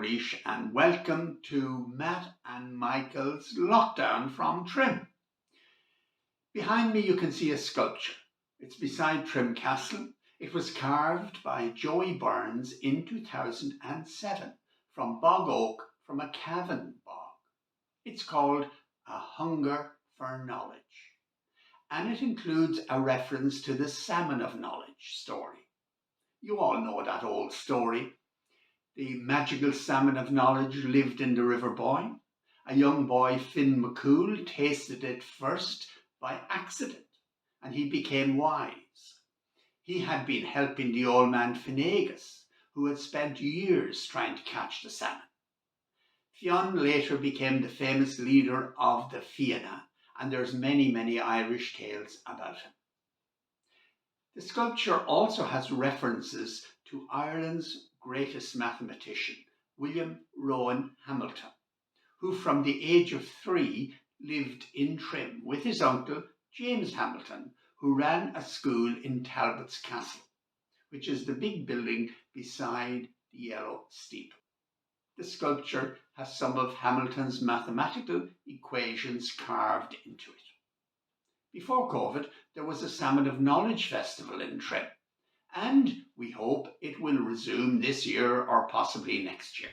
Laois and welcome to Matt and Michael's Lockdown from Trim. Behind me you can see a sculpture. It's beside Trim Castle. It was carved by Joey Burns in 2007 from bog oak from a Kevin bog. It's called A Hunger for Knowledge, and it includes a reference to the Salmon of Knowledge story. You all know that old story. The magical salmon of knowledge lived in the River Boyne. A young boy, Finn McCool, tasted it first by accident, and he became wise. He had been helping the old man Finnegas, who had spent years trying to catch the salmon. Fionn later became the famous leader of the Fianna, and there's many Irish tales about him. The sculpture also has references to Ireland's greatest mathematician, William Rowan Hamilton, who from the age of 3 lived in Trim with his uncle James Hamilton, who ran a school in Talbot's Castle, which is the big building beside the yellow steeple. The sculpture has some of Hamilton's mathematical equations carved into it. Before COVID, there was a Salmon of Knowledge festival in Trim, and we hope it will resume this year or possibly next year.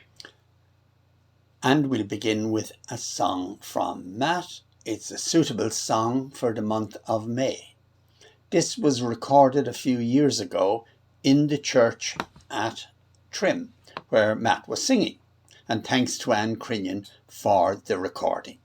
And we'll begin with a song from Matt. It's a suitable song for the month of May. This was recorded a few years ago in the church at Trim, where Matt was singing, and thanks to Anne Crinion for the recording.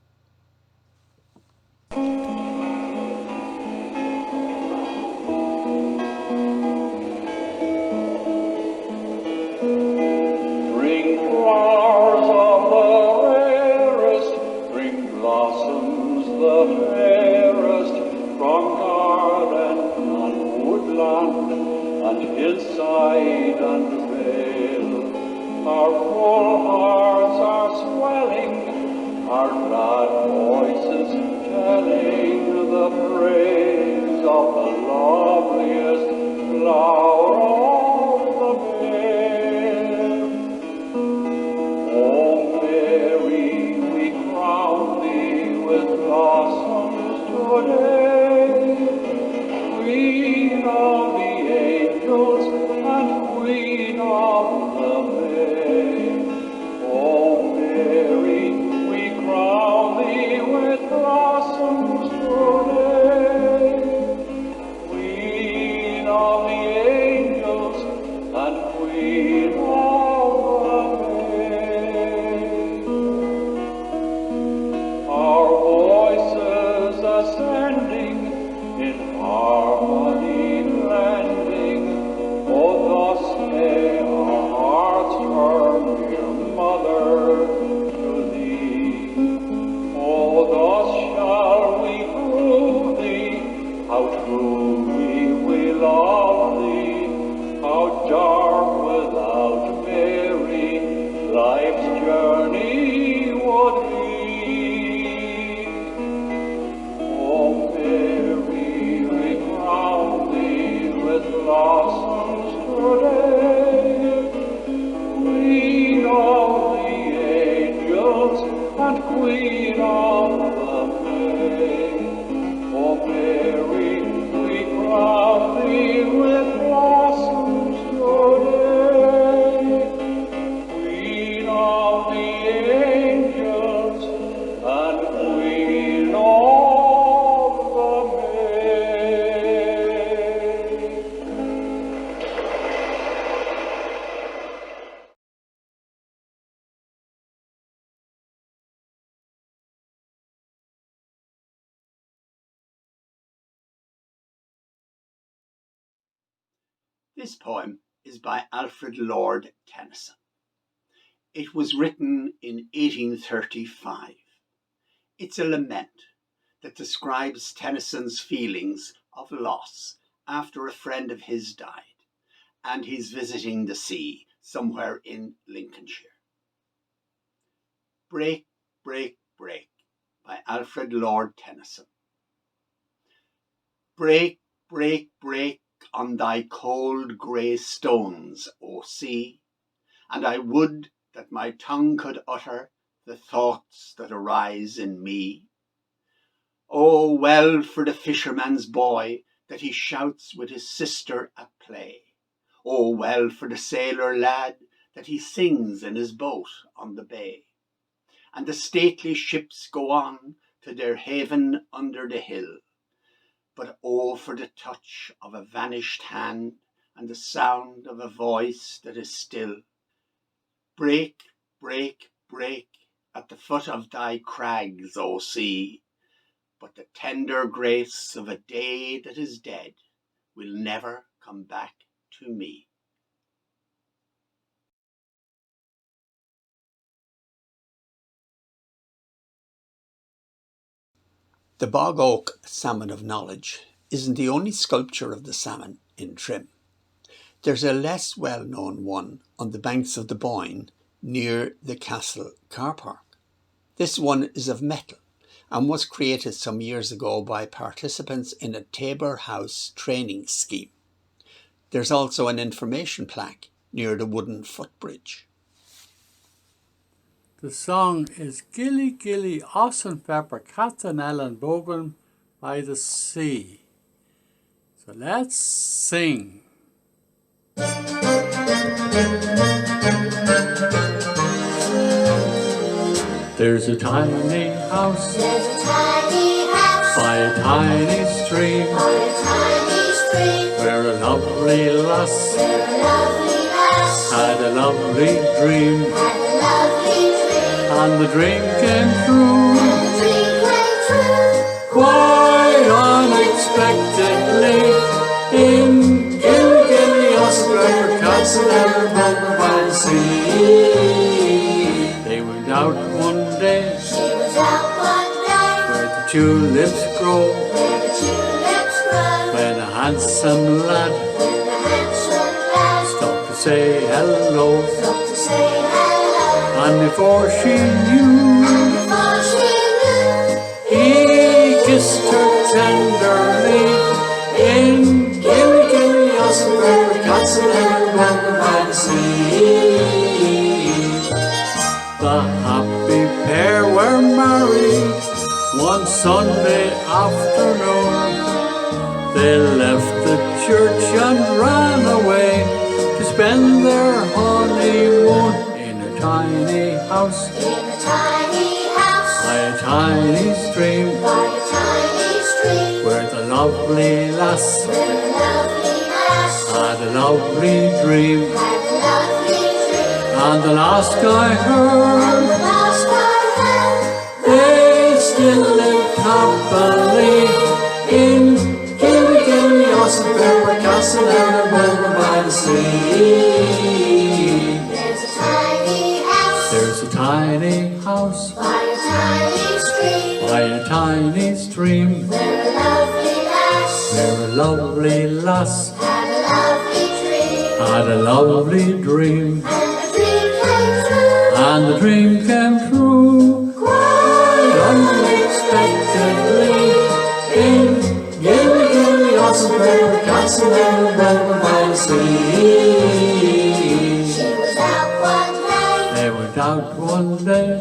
Hillside and vale, our full hearts are swelling, our glad voices telling the praise of the loveliest flower of the vale. O Mary, we crown thee with blossoms today, Queen of the angels and Queen of the May. O Mary, we crown thee with blossoms today, Queen of the angels and Queen of the May. Our voices ascending in harmony blending, oh, thus may our hearts turn, dear Mother, to thee. Oh, thus shall we prove thee, how truly we love thee, how dark without Mary life's journey would be. Oh, Mary, we crown thee with blossoms today, Queen of the angels and Queen of the May. Oh, Mary, we crown thee with blossoms today, Queen of the angels and Queen of the May. This poem is by Alfred Lord Tennyson. It was written in 1835. It's a lament that describes Tennyson's feelings of loss after a friend of his died, and he's visiting the sea somewhere in Lincolnshire. Break, Break, Break by Alfred Lord Tennyson. Break, break, break on thy cold grey stones, O sea, and I would that my tongue could utter the thoughts that arise in me. Oh, well for the fisherman's boy that he shouts with his sister at play. Oh, well for the sailor lad that he sings in his boat on the bay. And the stately ships go on to their haven under the hill. But oh, for the touch of a vanished hand and the sound of a voice that is still. Break, break, break at the foot of thy crags, O sea. But the tender grace of a day that is dead will never come back to me. The bog oak Salmon of Knowledge isn't the only sculpture of the salmon in Trim. There's a less well-known one on the banks of the Boyne near the Castle car park. This one is of metal and was created some years ago by participants in a Tabor House training scheme. There's also an information plaque near the wooden footbridge. The song is Gilly Gilly Ossen Pepper Catanel and Bogan by the Sea. So let's sing. There's a tiny house, by a tiny stream, where a lovely lass had a lovely dream, and the dream came true, quite unexpectedly, in Gilly Oscar Castle by the sea. They went out one day, where the tulips grow, when a handsome lad stopped to say hello, and before she knew, he kissed her tenderly in Gilly Oscar Castle by the sea. The happy pair were married one Sunday afternoon. They left the church and ran away to spend their honeymoon in a tiny house, by a tiny stream, where the lovely lass had a lovely dream. And the last I heard, they still lived happily in Gilly Oscar Castle by the sea. There's a tiny house, by a tiny stream, where a lovely lass had a lovely dream, and the dream came true, quite unexpectedly, in Gilly Oscar Castle by the sea. They went out one day,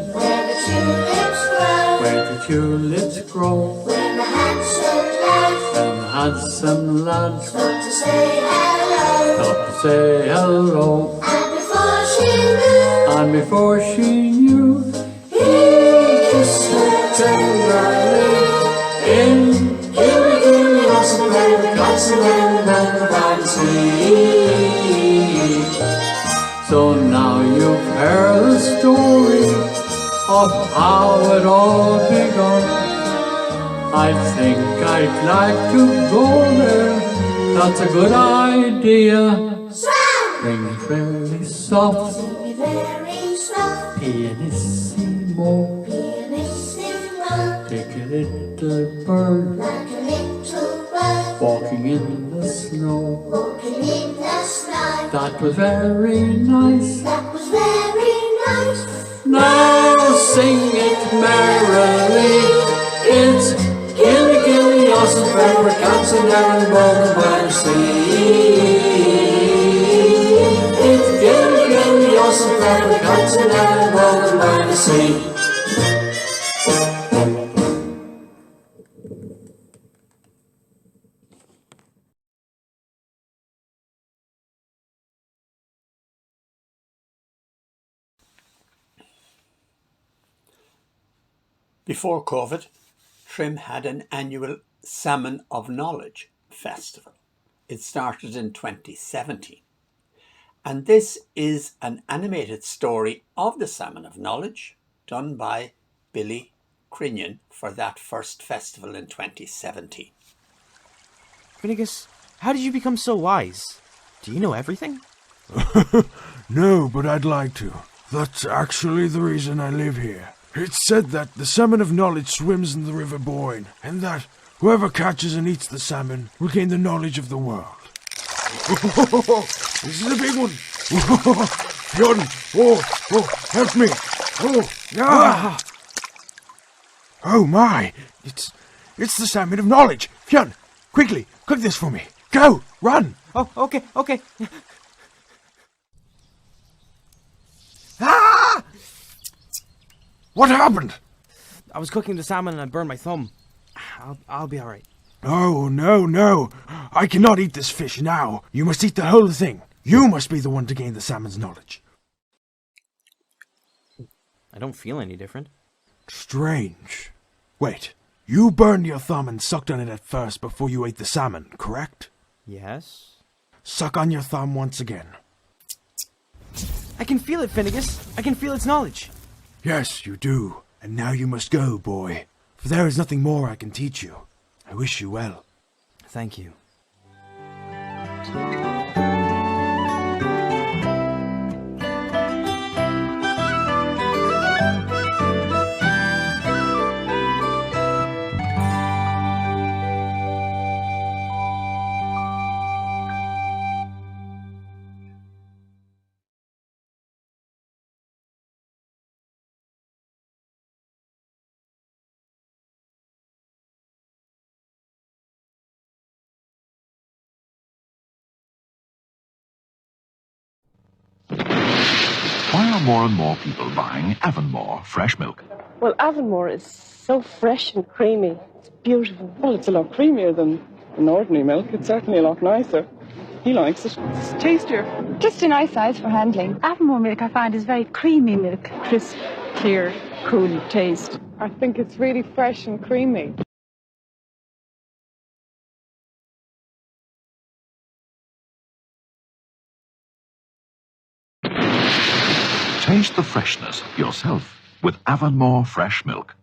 where the tulips grow, when the handsome lad stopped to say hello, and before she knew, he kissed her tenderly in Gilly Oscar Castle by the sea. So now you've heard the story of how it all begun. I think I'd like to go there, that's a good idea. Bring it very soft, pianissimo, take a little bird, walking in the snow. That was very nice. Now sing it merrily. It's Gilly Oscar Castle by the sea. It's Gilly Oscar pepper, cotton, and woven by the sea. Before COVID, Trim had an annual Salmon of Knowledge festival. It started in 2017. And this is an animated story of the Salmon of Knowledge done by Billy Crinion for that first festival in 2017. Finnegas, how did you become so wise? Do you know everything? No, but I'd like to. That's actually the reason I live here. It's said that the Salmon of Knowledge swims in the River Boyne, and that whoever catches and eats the salmon will gain the knowledge of the world. This is a big one. Jordan, help me. Oh my, it's the Salmon of Knowledge. Fionn, quickly, cook this for me. Go, run. Oh, okay. Ah! What happened? I was cooking the salmon and I burned my thumb. I'll be alright. Oh, no. I cannot eat this fish now. You must eat the whole thing. You must be the one to gain the salmon's knowledge. I don't feel any different. Strange. Wait, you burned your thumb and sucked on it at first before you ate the salmon, correct? Yes? Suck on your thumb once again. I can feel it, Finnegas. I can feel its knowledge. Yes, you do. And now you must go, boy. For there is nothing more I can teach you. I wish you well. Thank you. Why are more and more people buying Avonmore fresh milk? Well, Avonmore is so fresh and creamy. It's beautiful. Well, it's a lot creamier than ordinary milk. It's certainly a lot nicer. He likes it. It's tastier. Just a nice size for handling. Avonmore milk, I find, is very creamy milk. Crisp, clear, cool taste. I think it's really fresh and creamy. Taste the freshness yourself with Avonmore fresh milk.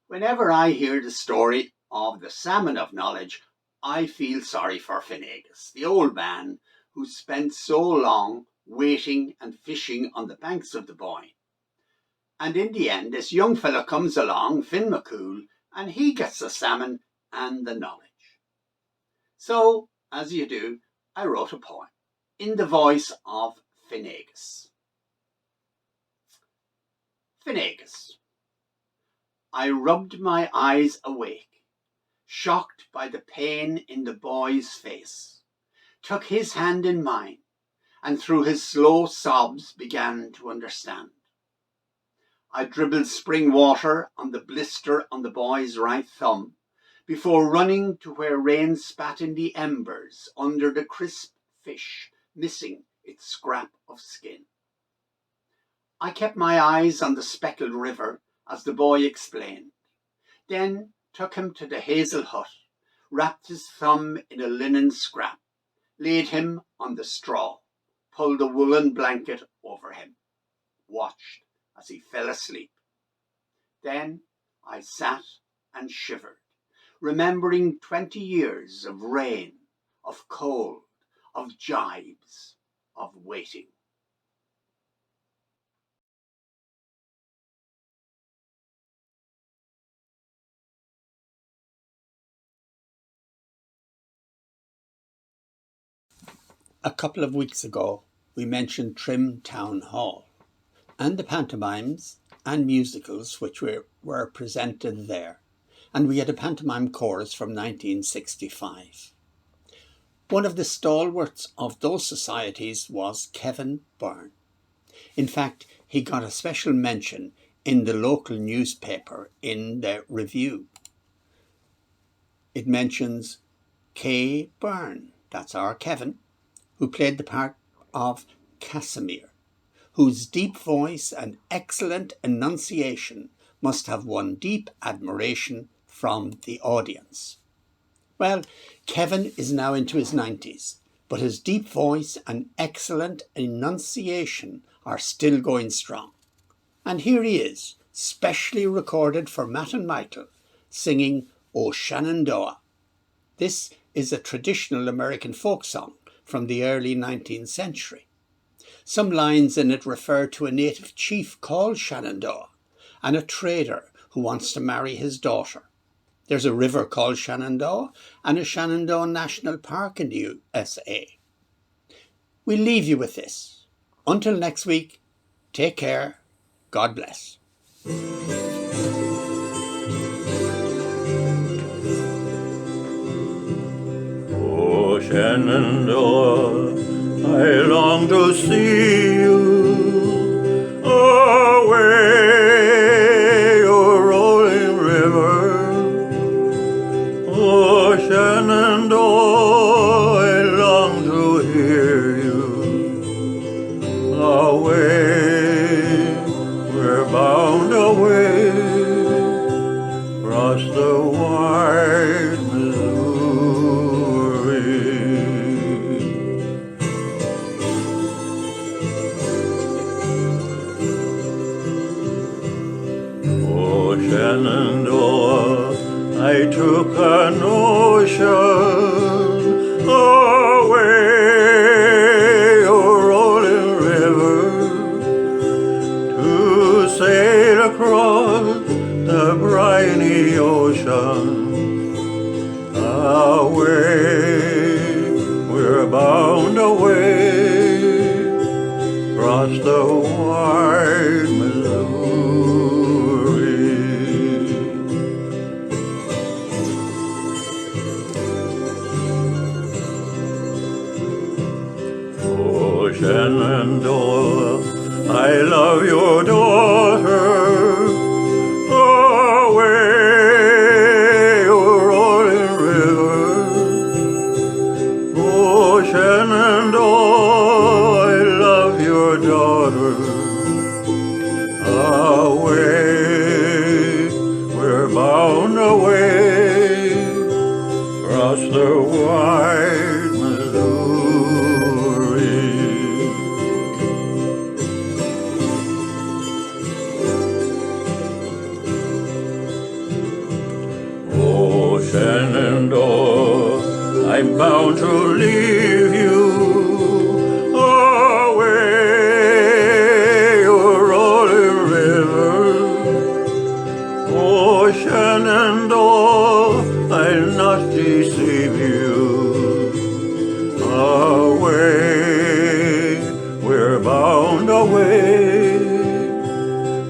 Whenever I hear the story of the Salmon of Knowledge, I feel sorry for Finnegas, the old man who spent so long waiting and fishing on the banks of the Boyne. And in the end, this young fellow comes along, Finn McCool, and he gets the salmon and the knowledge. So, as you do, I wrote a poem in the voice of Finnegas. Finnegas. I rubbed my eyes awake, shocked by the pain in the boy's face, took his hand in mine, and through his slow sobs began to understand. I dribbled spring water on the blister on the boy's right thumb, before running to where rain spat in the embers under the crisp fish, missing its scrap of skin. I kept my eyes on the speckled river as the boy explained, then took him to the hazel hut, wrapped his thumb in a linen scrap, laid him on the straw, pulled a woolen blanket over him, watched as he fell asleep. Then I sat and shivered, remembering 20 years of rain, of cold, of jibes, of waiting. A couple of weeks ago, we mentioned Trim Town Hall and the pantomimes and musicals which were presented there. And we had a pantomime chorus from 1965. One of the stalwarts of those societies was Kevin Byrne. In fact, he got a special mention in the local newspaper in their review. It mentions K. Byrne, that's our Kevin, who played the part of Casimir, whose deep voice and excellent enunciation must have won deep admiration from the audience. Well, Kevin is now into his 90s, but his deep voice and excellent enunciation are still going strong. And here he is, specially recorded for Matt and Michael, singing O Shenandoah. This is a traditional American folk song from the early 19th century. Some lines in it refer to a native chief called Shenandoah and a trader who wants to marry his daughter. There's a river called Shenandoah and a Shenandoah National Park in the USA. We leave you with this. Until next week, take care. God bless. Oh, Shenandoah, I long to see you away your rolling river. Oh, Shenandoah, I long to hear you away, we're bound away across the wide Missouri. Oh, Shenandoah, I took a notion away your rolling river to sail across the briny ocean. Away, we're bound away across the wide Missouri. Oh, Shenandoah, I love your daughter. Away, your rolling river. Oh, Shenandoah, I love your daughter. Away, we're bound away across the wide Missouri. Oh, Shenandoah, I'm bound to leave you away your rolling river. Oh, Shenandoah, I'll not deceive you. Away, we're bound away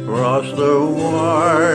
across the wide